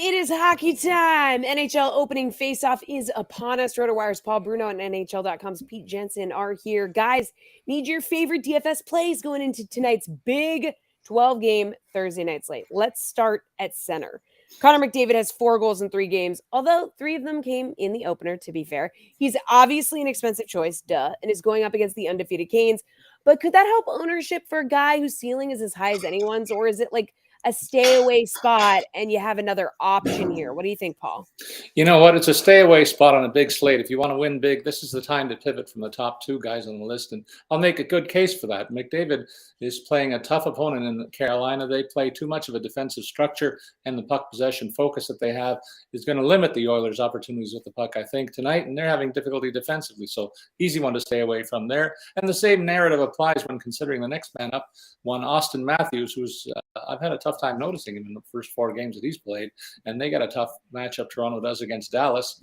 it is hockey time. NHL opening faceoff is upon us. RotoWire's Paul Bruno and NHL.com's Pete Jensen are here. Guys, need your favorite DFS plays going into tonight's big 12-game Thursday night slate. Let's start at center. Connor McDavid has 4 goals in 3 games, although 3 of them came in the opener, to be fair. He's obviously an expensive choice, and is going up against the undefeated Canes. But could that help ownership for a guy whose ceiling is as high as anyone's, or is it like a stay away spot and you have another option here? What do you think, Paul? You know what? It's a stay away spot on a big slate. If you want to win big, this is the time to pivot from the top 2 guys on the list. And I'll make a good case for that. McDavid is playing a tough opponent in Carolina. They play too much of a defensive structure, and the puck possession focus that they have is going to limit the Oilers' opportunities with the puck, I think, tonight. And they're having difficulty defensively. So easy one to stay away from there. And the same narrative applies when considering the next man up, one Austin Matthews, who's I've had a tough time noticing him in the first 4 games that he's played, and they got a tough matchup. Toronto does against Dallas.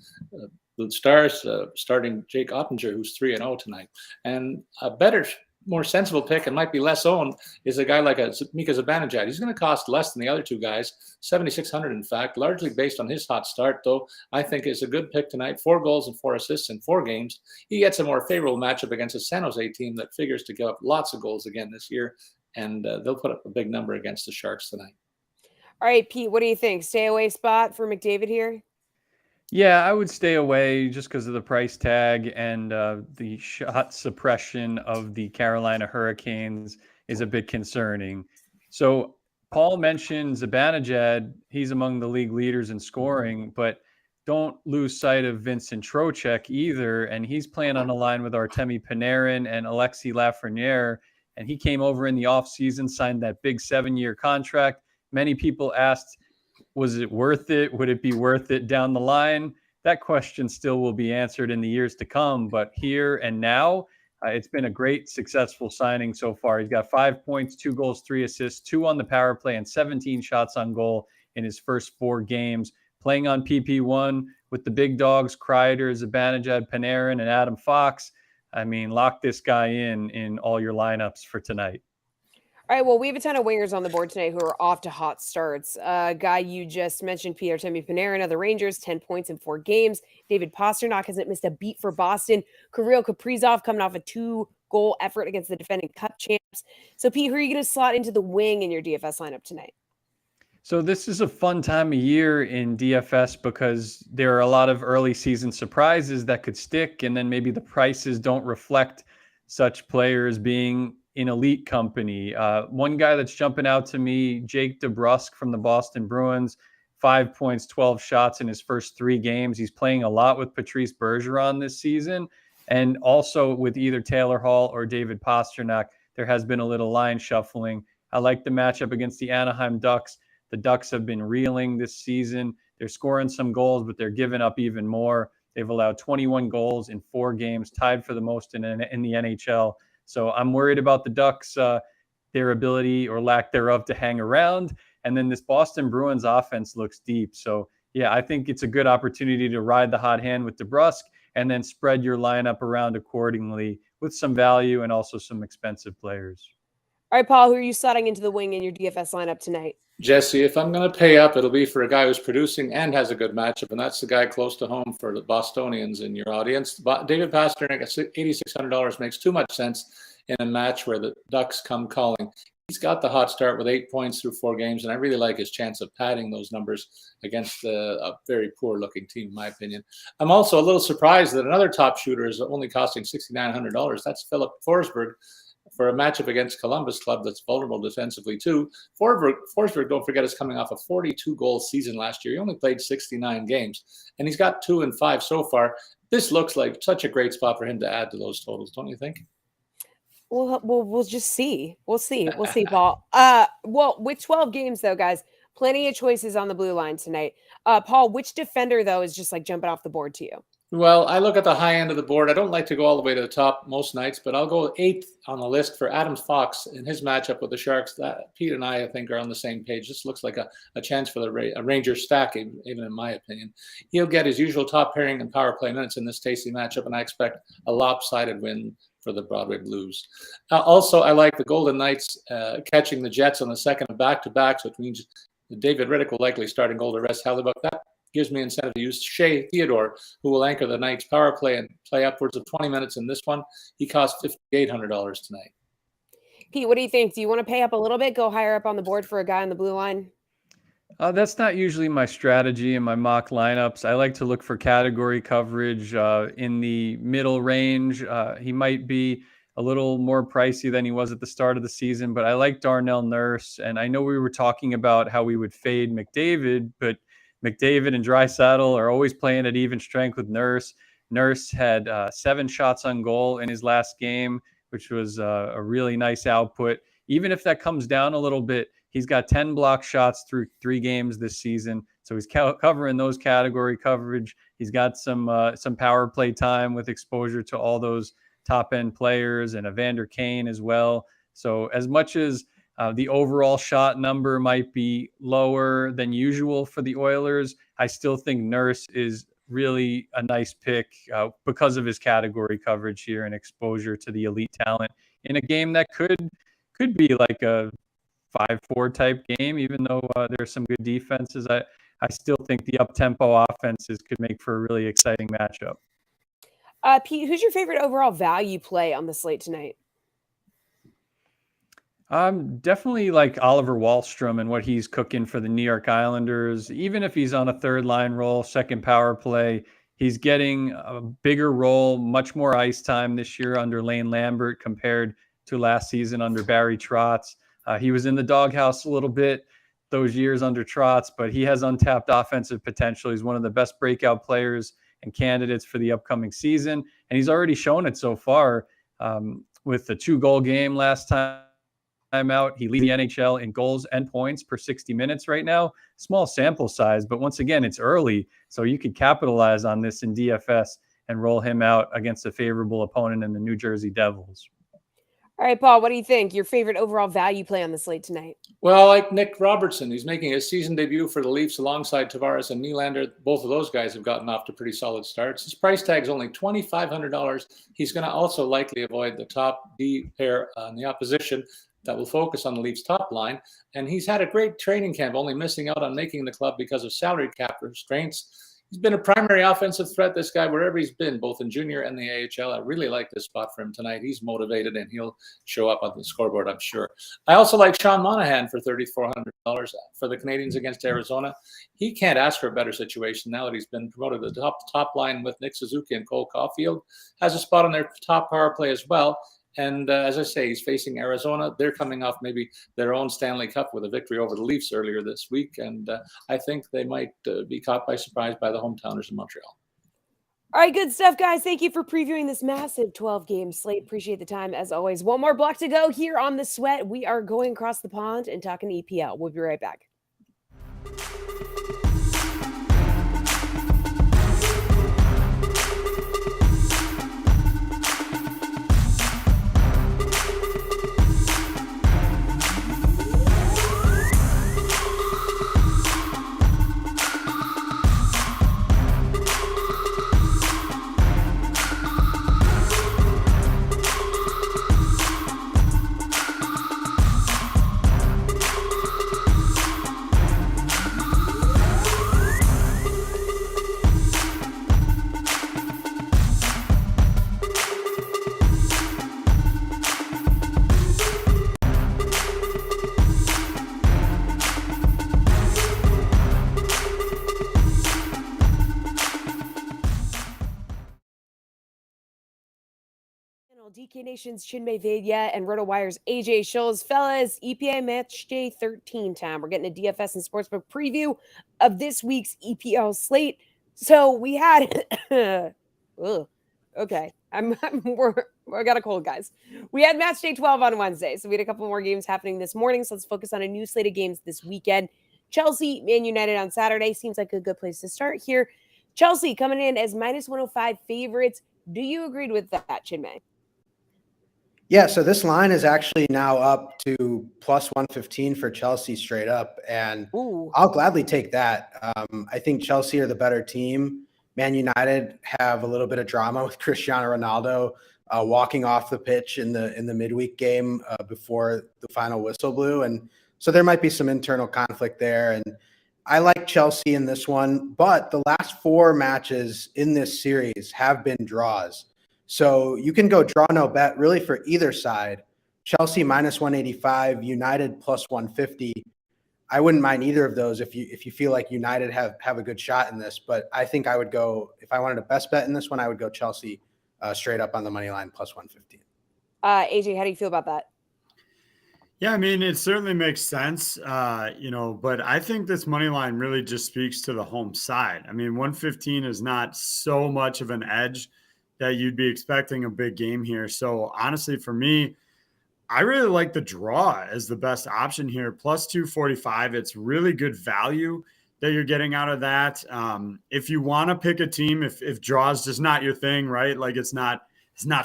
The Stars starting Jake Ottinger, who's 3-0 tonight, and a better, more sensible pick and might be less owned is a guy like a Mika Zibanejad. He's going to cost less than the other 2 guys, $7,600 in fact, largely based on his hot start. Though I think is a good pick tonight. 4 goals and 4 assists in 4 games. He gets a more favorable matchup against a San Jose team that figures to give up lots of goals again this year. And they'll put up a big number against the Sharks tonight. All right, Pete, what do you think? Stay away spot for McDavid here? Yeah, I would stay away just because of the price tag, and the shot suppression of the Carolina Hurricanes is a bit concerning. So Paul mentioned Zibanejad. He's among the league leaders in scoring, but don't lose sight of Vincent Trocheck either. And he's playing on a line with Artemi Panarin and Alexis Lafreniere. And he came over in the offseason, signed that big 7-year contract. Many people asked, was it worth it? Would it be worth it down the line? That question still will be answered in the years to come. But here and now, it's been a great, successful signing so far. He's got 5 points, 2 goals, 3 assists, 2 on the power play, and 17 shots on goal in his first 4 games. Playing on PP1 with the big dogs, Kreider, Zibanejad, Panarin, and Adam Fox. I mean, lock this guy in all your lineups for tonight. All right, well, we have a ton of wingers on the board tonight who are off to hot starts. Guy you just mentioned, Artemi Panarin of the Rangers, 10 points in 4 games. David Pastrnak hasn't missed a beat for Boston. Kirill Kaprizov coming off a 2-goal effort against the defending Cup champs. So, Pete, who are you going to slot into the wing in your DFS lineup tonight? So this is a fun time of year in DFS because there are a lot of early season surprises that could stick, and then maybe the prices don't reflect such players being in elite company. One guy that's jumping out to me, Jake Debrusk from the Boston Bruins, 5 points, 12 shots in his first 3 games. He's playing a lot with Patrice Bergeron this season, and also with either Taylor Hall or David Pastrnak. There has been a little line shuffling. I like the matchup against the Anaheim Ducks. The Ducks have been reeling this season. They're scoring some goals, but they're giving up even more. They've allowed 21 goals in 4 games, tied for the most in the NHL. So I'm worried about the Ducks, their ability or lack thereof to hang around. And then this Boston Bruins offense looks deep. So, yeah, I think it's a good opportunity to ride the hot hand with DeBrusk and then spread your lineup around accordingly with some value and also some expensive players. All right, Paul, who are you slotting into the wing in your DFS lineup tonight? Jesse, if I'm going to pay up, it'll be for a guy who's producing and has a good matchup, and that's the guy close to home for the Bostonians in your audience. David Pastrnak at $8,600 makes too much sense in a match where the Ducks come calling. He's got the hot start with 8 points through 4 games, and I really like his chance of padding those numbers against a very poor-looking team, in my opinion. I'm also a little surprised that another top shooter is only costing $6,900. That's Philip Forsberg, for a matchup against Columbus Club that's vulnerable defensively too. Forsberg, don't forget, is coming off a 42-goal season last year. He only played 69 games, and he's got 2 and 5 so far. This looks like such a great spot for him to add to those totals, don't you think? We'll just see. We'll see, Paul. Well, with 12 games, though, guys, plenty of choices on the blue line tonight. Paul, which defender, though, is just like jumping off the board to you? Well, I look at the high end of the board. I don't like to go all the way to the top most nights, but I'll go 8th on the list for Adam Fox in his matchup with the Sharks. That Pete and I think, are on the same page. This looks like a chance for a Rangers stack, even in my opinion. He'll get his usual top pairing and power play minutes in this tasty matchup, and I expect a lopsided win for the Broadway Blues. Also, I like the Golden Knights catching the Jets on the second of back-to-backs, which means David Riddick will likely start in goal to rest Hellebuck. That gives me incentive to use Shea Theodore, who will anchor the Knights' power play and play upwards of 20 minutes in this one. He costs $5,800 tonight. Pete, what do you think? Do you want to pay up a little bit, go higher up on the board for a guy on the blue line? That's not usually my strategy in my mock lineups. I like to look for category coverage in the middle range. He might be a little more pricey than he was at the start of the season, but I like Darnell Nurse. And I know we were talking about how we would fade McDavid, but McDavid and Draisaitl are always playing at even strength with Nurse. Nurse had 7 shots on goal in his last game, which was a really nice output. Even if that comes down a little bit, he's got 10 block shots through 3 games this season. So he's covering those category coverage. He's got some power play time with exposure to all those top end players and Evander Kane as well. So as much as the overall shot number might be lower than usual for the Oilers, I still think Nurse is really a nice pick because of his category coverage here and exposure to the elite talent in a game that could be like a 5-4 type game, even though there's some good defenses. I still think the up-tempo offenses could make for a really exciting matchup. Pete, who's your favorite overall value play on the slate tonight? Definitely like Oliver Wahlstrom and what he's cooking for the New York Islanders. Even if he's on a third line role, second power play, he's getting a bigger role, much more ice time this year under Lane Lambert compared to last season under Barry Trotz. He was in the doghouse a little bit those years under Trotz, but he has untapped offensive potential. He's one of the best breakout players and candidates for the upcoming season. And he's already shown it so far with the 2-goal game last time out. He leads the NHL in goals and points per 60 minutes right now. Small sample size, but once again, it's early. So you could capitalize on this in DFS and roll him out against a favorable opponent in the New Jersey Devils. All right, Paul, what do you think? Your favorite overall value play on the slate tonight? Well, I like Nick Robertson. He's making his season debut for the Leafs alongside Tavares and Nylander. Both of those guys have gotten off to pretty solid starts. His price tag is only $2,500. He's going to also likely avoid the top D pair on the opposition that will focus on the Leafs top line. And he's had a great training camp, only missing out on making the club because of salary cap restraints. He's been a primary offensive threat, this guy, wherever he's been, both in junior and the AHL. I really like this spot for him tonight. He's motivated, and he'll show up on the scoreboard, I'm sure. I also like Sean Monahan for $3,400 for the Canadiens against Arizona. He can't ask for a better situation now that he's been promoted to the top line with Nick Suzuki and Cole Caulfield. Has a spot on their top power play as well. And as I say, he's facing Arizona. They're coming off maybe their own Stanley Cup with a victory over the Leafs earlier this week. And I think they might be caught by surprise by the hometowners in Montreal. All right, good stuff, guys. Thank you for previewing this massive 12-game slate. Appreciate the time, as always. One more block to go here on The Sweat. We are going across the pond and talking EPL. We'll be right back. DK Nation's Chinmay Vaidya and RotoWire's AJ Schulz. Fellas, EPA Match Day 13 time. We're getting a DFS and Sportsbook preview of this week's EPL slate. So we had... okay. I got a cold, guys. We had Match Day 12 on Wednesday, so we had a couple more games happening this morning. So let's focus on a new slate of games this weekend. Chelsea, Man United on Saturday. Seems like a good place to start here. Chelsea coming in as minus 105 favorites. Do you agree with that, Chinmay? Yeah, so this line is actually now up to plus 115 for Chelsea straight up, and I'll gladly take that. I think Chelsea are the better team. Man United have a little bit of drama with Cristiano Ronaldo walking off the pitch in the midweek game before the final whistle blew, and So there might be some internal conflict there. And I like Chelsea in this one, but the last 4 matches in this series have been draws. So you can go draw no bet really for either side. Chelsea minus 185, United plus 150. I wouldn't mind either of those if you feel like United have a good shot in this. But I think I would go, if I wanted a best bet in this one, I would go Chelsea straight up on the money line plus 115. AJ, how do you feel about that? Yeah, I mean, it certainly makes sense, but I think this money line really just speaks to the home side. I mean, 115 is not so much of an edge that you'd be expecting a big game here. So honestly, for me, I really like the draw as the best option here. Plus 245, it's really good value that you're getting out of that. If you want to pick a team, if draw is just not your thing, right? Like it's not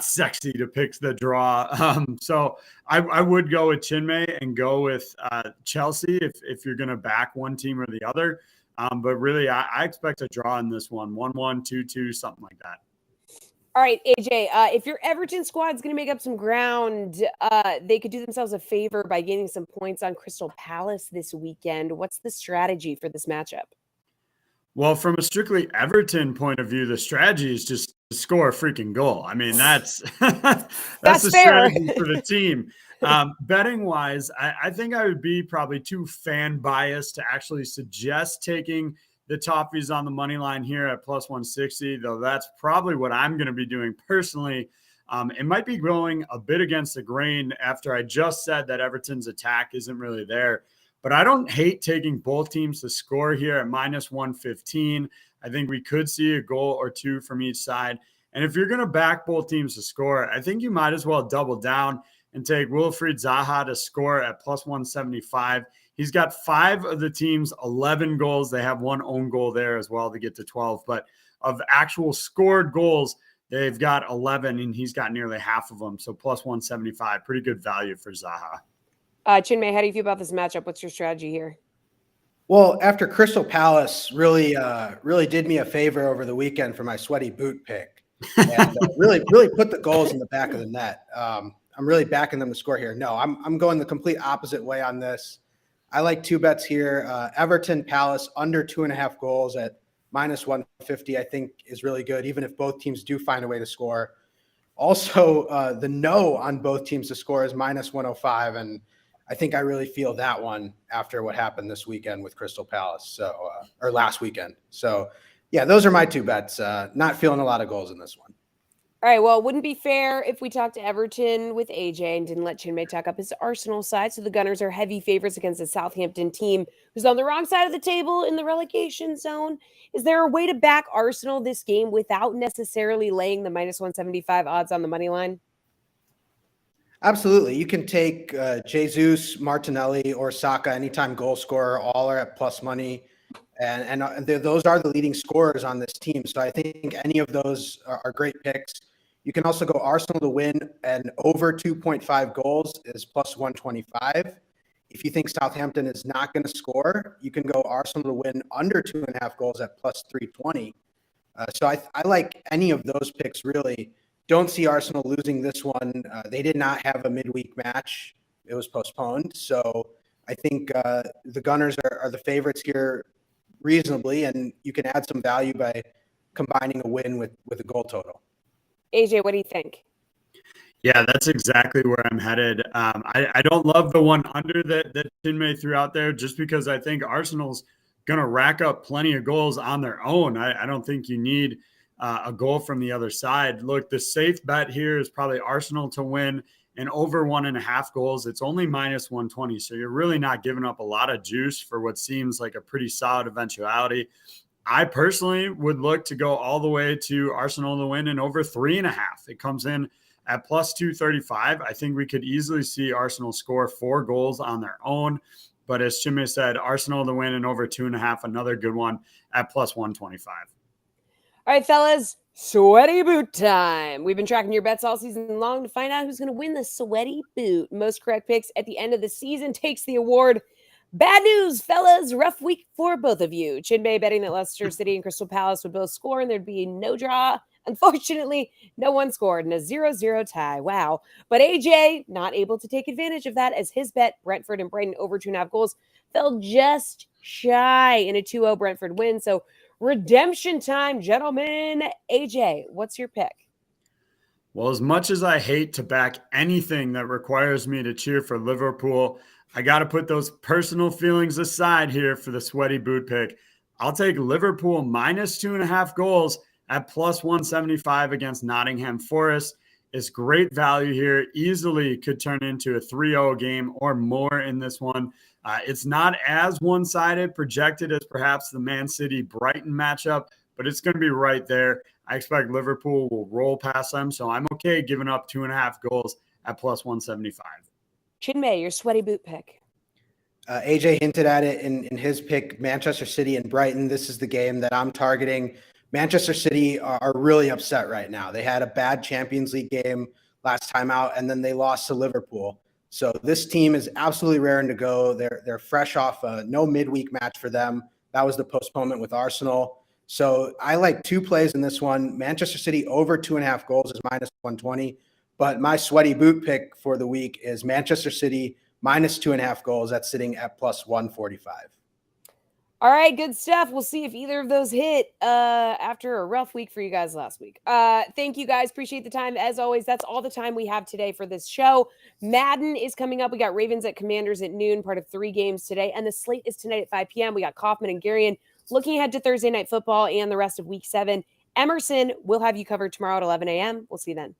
sexy to pick the draw. So I would go with Chinmay and go with Chelsea if you're going to back one team or the other. But really, I expect a draw in this one, 1-1, 2-2, something like that. All right, AJ, if your Everton squad is going to make up some ground, they could do themselves a favor by gaining some points on Crystal Palace this weekend. What's the strategy for this matchup? Well, from a strictly Everton point of view, the strategy is just to score a freaking goal. I mean, that's the strategy for the team. Betting wise, I think I would be probably too fan biased to actually suggest taking the Toffees on the money line here at plus 160, though that's probably what I'm going to be doing personally. It might be going a bit against the grain after I just said that Everton's attack isn't really there. But I don't hate taking both teams to score here at minus 115. I think we could see a goal or two from each side. And if you're going to back both teams to score, I think you might as well double down and take Wilfried Zaha to score at plus 175. He's got 5 of the team's 11 goals. They have 1 own goal there as well to get to 12. But of actual scored goals, they've got 11, and he's got nearly half of them. So plus 175, pretty good value for Zaha. Chinmay, how do you feel about this matchup? What's your strategy here? Well, after Crystal Palace really did me a favor over the weekend for my sweaty boot pick, and really put the goals in the back of the net. I'm really backing them to score here. No, I'm going the complete opposite way on this. I like 2 bets here. Everton Palace under 2.5 goals at minus 150, I think is really good, even if both teams do find a way to score. Also, the no on both teams to score is minus 105, and I think I really feel that one after what happened this weekend with Crystal Palace, or last weekend. So, yeah, those are my 2 bets. Not feeling a lot of goals in this one. All right, well, it wouldn't be fair if we talked to Everton with AJ and didn't let Chinmay talk up his Arsenal side. So the Gunners are heavy favorites against a Southampton team who's on the wrong side of the table in the relegation zone. Is there a way to back Arsenal this game without necessarily laying the minus 175 odds on the money line? Absolutely. You can take Jesus, Martinelli, or Saka, anytime goal scorer, all are at plus money. And those are the leading scorers on this team. So I think any of those are great picks. You can also go Arsenal to win and over 2.5 goals is plus 125. If you think Southampton is not going to score, you can go Arsenal to win under 2.5 goals at plus 320. So I like any of those picks, really. Don't see Arsenal losing this one. They did not have a midweek match. It was postponed. So I think the Gunners are the favorites here reasonably, and you can add some value by combining a win with a goal total. AJ, what do you think? Yeah, that's exactly where I'm headed. I don't love the one under that Chinmay threw out there just because I think Arsenal's going to rack up plenty of goals on their own. I don't think you need a goal from the other side. Look, the safe bet here is probably Arsenal to win and over 1.5 goals. It's only minus 120. So you're really not giving up a lot of juice for what seems like a pretty solid eventuality. I personally would look to go all the way to Arsenal to win and over 3.5. It comes in at plus 235. I think we could easily see Arsenal score 4 goals on their own. But as Chinmay said, Arsenal to win and over 2.5, another good one at plus 125. All right, fellas, sweaty boot time. We've been tracking your bets all season long to find out who's going to win the sweaty boot. Most correct picks at the end of the season takes the award. Bad news, fellas. Rough week for both of you. Chinmay betting that Leicester City and Crystal Palace would both score and there'd be no draw. Unfortunately, no one scored in a 0-0 tie. Wow. But AJ not able to take advantage of that as his bet, Brentford and Brighton over 2.5 goals, fell just shy in a 2-0 Brentford win. So redemption time, gentlemen. AJ, what's your pick? Well, as much as I hate to back anything that requires me to cheer for Liverpool, I got to put those personal feelings aside here for the sweaty boot pick. I'll take Liverpool minus 2.5 goals at plus 175 against Nottingham Forest. It's great value here. Easily could turn into a 3-0 game or more in this one. It's not as one-sided projected as perhaps the Man City Brighton matchup, but it's going to be right there. I expect Liverpool will roll past them, so I'm okay giving up 2.5 goals at plus 175. Chinmay, your sweaty boot pick. AJ hinted at it in his pick, Manchester City and Brighton. This is the game that I'm targeting. Manchester City are really upset right now. They had a bad Champions League game last time out, and then they lost to Liverpool. So this team is absolutely raring to go. They're fresh off no midweek match for them. That was the postponement with Arsenal. So I like 2 plays in this one. Manchester City over 2.5 goals is minus 120. But my sweaty boot pick for the week is Manchester City minus 2.5 goals. That's sitting at plus 145. All right, good stuff. We'll see if either of those hit after a rough week for you guys last week. Thank you guys. Appreciate the time. As always, that's all the time we have today for this show. Madden is coming up. We got Ravens at Commanders at noon, part of 3 games today. And the slate is tonight at 5 p.m. We got Kaufman and Garion looking ahead to Thursday Night Football and the rest of Week 7. Emerson will have you covered tomorrow at 11 a.m. We'll see you then.